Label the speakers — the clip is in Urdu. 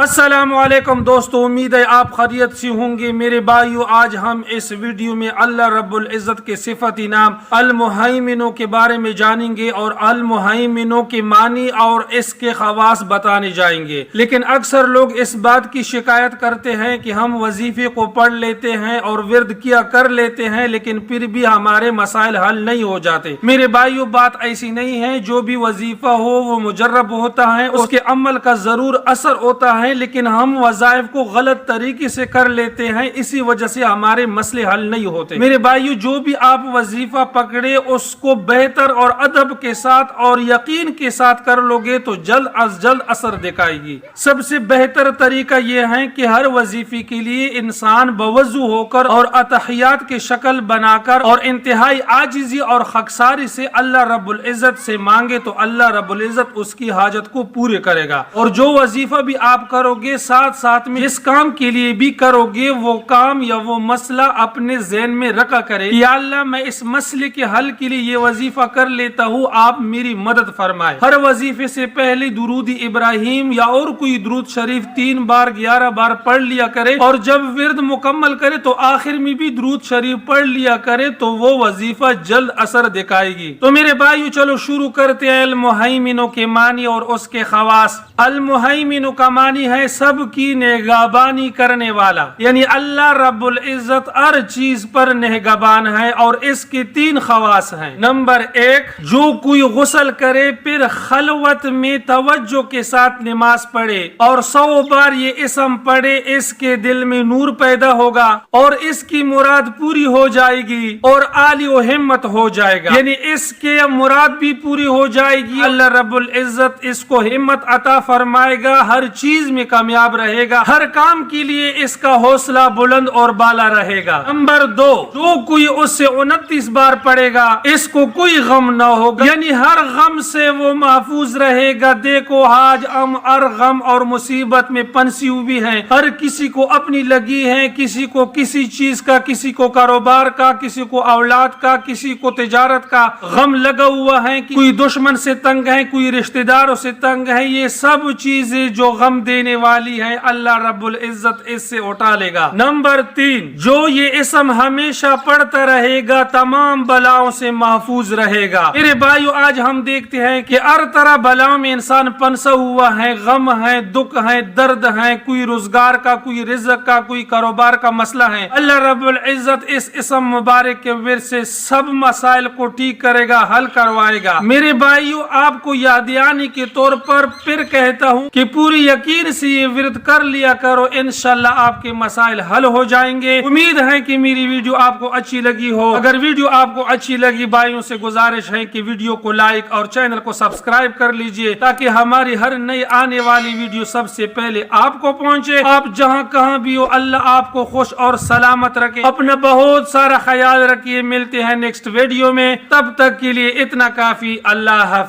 Speaker 1: السلام علیکم دوستو، امید ہے آپ خیریت سے ہوں گے۔ میرے بھائیو، آج ہم اس ویڈیو میں اللہ رب العزت کے صفت نام المہیمنوں کے بارے میں جانیں گے اور المہیمنوں کے معنی اور اس کے خواص بتانے جائیں گے۔ لیکن اکثر لوگ اس بات کی شکایت کرتے ہیں کہ ہم وظیفے کو پڑھ لیتے ہیں اور ورد کیا کر لیتے ہیں، لیکن پھر بھی ہمارے مسائل حل نہیں ہو جاتے۔ میرے بھائیو، بات ایسی نہیں ہے۔ جو بھی وظیفہ ہو وہ مجرب ہوتا ہے، اس کے عمل کا ضرور اثر ہوتا ہے، لیکن ہم وظائف کو غلط طریقے سے کر لیتے ہیں، اسی وجہ سے ہمارے مسئلے حل نہیں ہوتے۔ میرے بھائیو، جو بھی آپ وظیفہ پکڑے اس کو بہتر اور ادب کے ساتھ اور یقین کے ساتھ کر لو گے تو جلد از جلد اثر دکھائے گی۔ سب سے بہتر طریقہ یہ ہے کہ ہر وظیفے کے لیے انسان بوضو ہو کر اور اتحیات کی شکل بنا کر اور انتہائی عاجزی اور خاکساری سے اللہ رب العزت سے مانگے تو اللہ رب العزت اس کی حاجت کو پورے کرے گا۔ اور جو وظیفہ بھی آپ کرو گے، ساتھ ساتھ میں جس کام کے لیے بھی کرو گے وہ کام یا وہ مسئلہ اپنے ذہن میں رکھا کرے، یا اللہ میں اس مسئلے کے حل کے لیے یہ وظیفہ کر لیتا ہوں، آپ میری مدد فرمائے۔ ہر وظیفے سے پہلے درود ابراہیم یا اور کوئی درود شریف 3 بار 11 بار پڑھ لیا کرے، اور جب ورد مکمل کرے تو آخر میں بھی درود شریف پڑھ لیا کرے تو وہ وظیفہ جلد اثر دکھائے گی۔ تو میرے بھائیو، چلو شروع کرتے ہیں المہیمنوں کے معنی اور اس کے خواص۔ المہیمن کا معنی ہے سب کی نگہبانی کرنے والا، یعنی اللہ رب العزت ہر چیز پر نگہبان ہے، اور اس کے 3 خواص ہیں۔ نمبر 1، جو کوئی غسل کرے پھر خلوت میں توجہ کے ساتھ نماز پڑھے اور 100 بار یہ اسم پڑھے، اس کے دل میں نور پیدا ہوگا اور اس کی مراد پوری ہو to گی اور عالی و ہمت ہو جائے گا، یعنی اس کے مراد بھی پوری ہو جائے گی۔ اللہ رب العزت اس کو ہمت عطا فرمائے گا، ہر چیز میں کامیاب رہے گا، ہر کام کے لیے اس کا حوصلہ بلند اور بالا رہے گا۔ نمبر 2، جو کوئی اس سے 29 بار پڑھے گا اس کو کوئی غم نہ ہوگا، یعنی ہر غم سے وہ محفوظ رہے گا۔ دیکھو آج ہم ہر غم اور مصیبت میں پنسی ہوئی ہیں، ہر کسی کو اپنی لگی ہے، کسی کو کسی چیز کا، کسی کو کاروبار کا، کسی کو اولاد کا، کسی کو تجارت کا غم لگا ہوا ہے، کوئی دشمن سے تنگ ہے، کوئی رشتہ داروں سے تنگ ہے۔ یہ سب چیزیں جو غم دینے والی ہے اللہ رب العزت اس سے اٹھا لے گا۔ نمبر 3، جو یہ اسم ہمیشہ پڑھتا رہے گا تمام بلاؤں سے محفوظ رہے گا۔ میرے بھائیو، آج ہم دیکھتے ہیں کہ ہر طرح بلاؤں میں انسان پنسا ہوا ہے، غم ہے، دکھ ہے، درد ہے، کوئی روزگار کا، کوئی رزق کا، کوئی کاروبار کا مسئلہ ہے۔ اللہ رب العزت اس اسم مبارک کے ورد سے سب مسائل کو ٹھیک کرے گا، حل کروائے گا۔ میرے بھائیو، آپ کو یادیانی کے طور پر پھر کہتا ہوں کہ پوری یقین سے یہ ورد کر لیا کرو، انشاءاللہ آپ کے مسائل حل ہو جائیں گے۔ امید ہے کہ میری ویڈیو آپ کو اچھی لگی ہو۔ اگر ویڈیو آپ کو اچھی لگی، بھائیوں سے گزارش ہے کہ ویڈیو کو لائک اور چینل کو سبسکرائب کر لیجئے تاکہ ہماری ہر نئی آنے والی ویڈیو سب سے پہلے آپ کو پہنچے۔ آپ جہاں کہاں بھی ہو، اللہ آپ کو خوش اور سلامت رکھے۔ اپنا بہت سارا خیال رکھیے۔ ملتے ہیں نیکسٹ ویڈیو میں، تب تک کے لیے اتنا کافی۔ اللہ حافظ۔